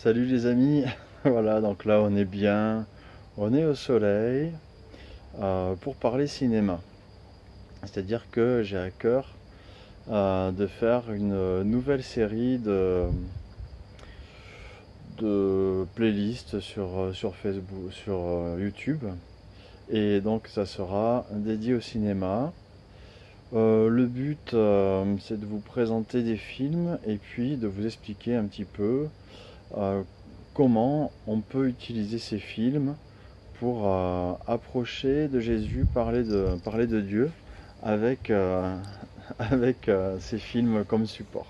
Salut les amis, voilà, donc là on est bien, on est au soleil pour parler cinéma. C'est-à-dire que j'ai à cœur de faire une nouvelle série de playlists sur Facebook, sur YouTube. Et donc ça sera dédié au cinéma. Le but c'est de vous présenter des films et puis de vous expliquer un petit peu euh, comment on peut utiliser ces films pour approcher de Jésus, parler de Dieu avec, avec ces films comme support.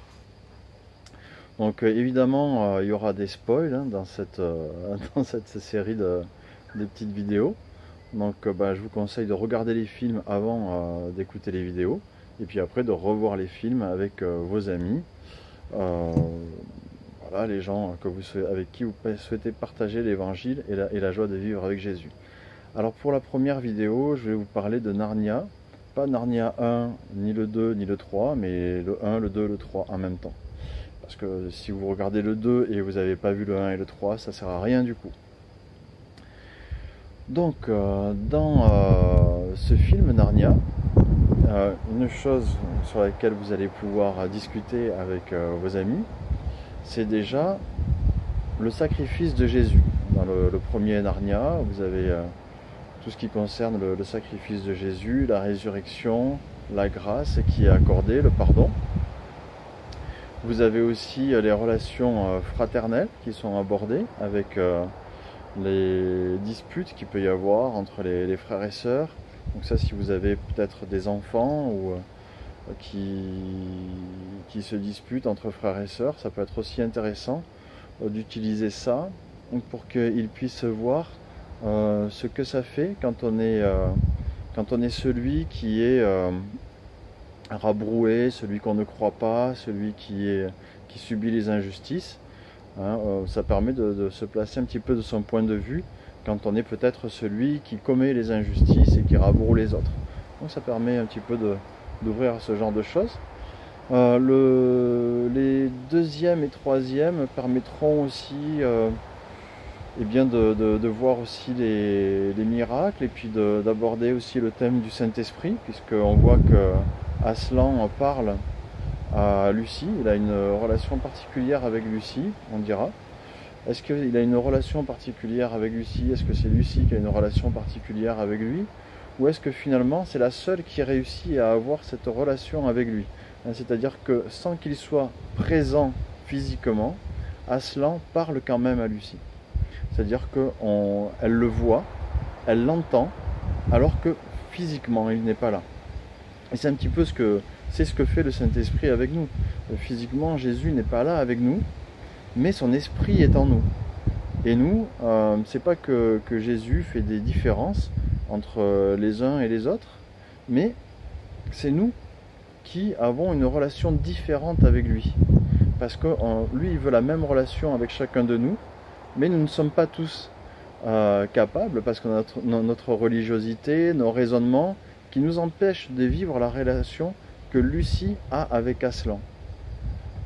Donc évidemment il y aura des spoils dans cette série de petites vidéos. Donc je vous conseille de regarder les films avant d'écouter les vidéos et puis après de revoir les films avec vos amis. Voilà, les gens avec qui vous souhaitez partager l'évangile et la joie de vivre avec Jésus. Alors pour la première vidéo, je vais vous parler de Narnia. Pas Narnia 1, ni le 2, ni le 3, mais le 1, le 2, le 3 en même temps. Parce que si vous regardez le 2 et vous n'avez pas vu le 1 et le 3, ça ne sert à rien du coup. Donc dans ce film Narnia, une chose sur laquelle vous allez pouvoir discuter avec vos amis, c'est déjà le sacrifice de Jésus. Dans le premier Narnia, vous avez tout ce qui concerne le sacrifice de Jésus, la résurrection, la grâce qui est accordée, le pardon. Vous avez aussi les relations fraternelles qui sont abordées avec les disputes qu'il peut y avoir entre les frères et sœurs. Donc ça, si vous avez peut-être des enfants ou qui se disputent entre frères et sœurs, ça peut être aussi intéressant d'utiliser ça pour qu'ils puissent voir ce que ça fait quand on est celui qui est rabroué, celui qu'on ne croit pas, celui qui subit les injustices. Ça permet de se placer un petit peu de son point de vue quand on est peut-être celui qui commet les injustices et qui rabroue les autres. Donc ça permet un petit peu d'ouvrir à ce genre de choses. Les deuxième et troisième permettront aussi de voir aussi les miracles et puis d'aborder aussi le thème du Saint-Esprit, puisqu'on voit que Aslan parle à Lucie, il a une relation particulière avec Lucie, on dira. Est-ce qu'il a une relation particulière avec Lucie? Est-ce que c'est Lucie qui a une relation particulière avec lui? Ou est-ce que finalement c'est la seule qui réussit à avoir cette relation avec lui? C'est-à-dire que sans qu'il soit présent physiquement, Aslan parle quand même à Lucie. C'est-à-dire qu'elle le voit, elle l'entend, alors que physiquement il n'est pas là. Et c'est un petit peu ce que fait le Saint-Esprit avec nous. Physiquement, Jésus n'est pas là avec nous, mais son esprit est en nous. Et nous, c'est pas que Jésus fait des différences entre les uns et les autres, mais c'est nous qui avons une relation différente avec lui. Parce que lui, il veut la même relation avec chacun de nous, mais nous ne sommes pas tous capables, parce que notre religiosité, nos raisonnements, qui nous empêchent de vivre la relation que Lucie a avec Aslan.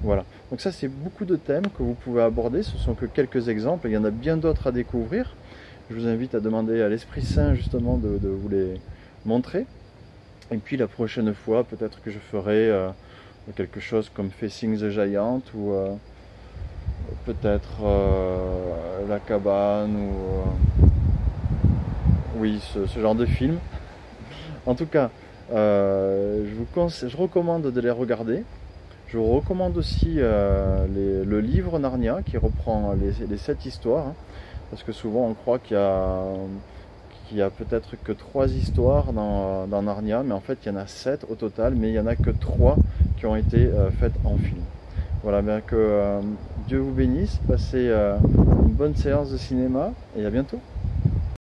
Voilà. Donc ça, c'est beaucoup de thèmes que vous pouvez aborder. Ce sont que quelques exemples. Il y en a bien d'autres à découvrir. Je vous invite à demander à l'Esprit Saint justement de vous les montrer. Et puis la prochaine fois, peut-être que je ferai quelque chose comme Facing the Giant ou peut-être La Cabane ou oui, ce genre de film. En tout cas, je recommande de les regarder. Je vous recommande aussi le livre Narnia qui reprend les 7 histoires, parce que souvent on croit qu'il y a peut-être que 3 histoires dans Narnia, mais en fait il y en a 7 au total, mais il n'y en a que 3 qui ont été faites en film. Voilà, bien que Dieu vous bénisse, passez une bonne séance de cinéma et à bientôt.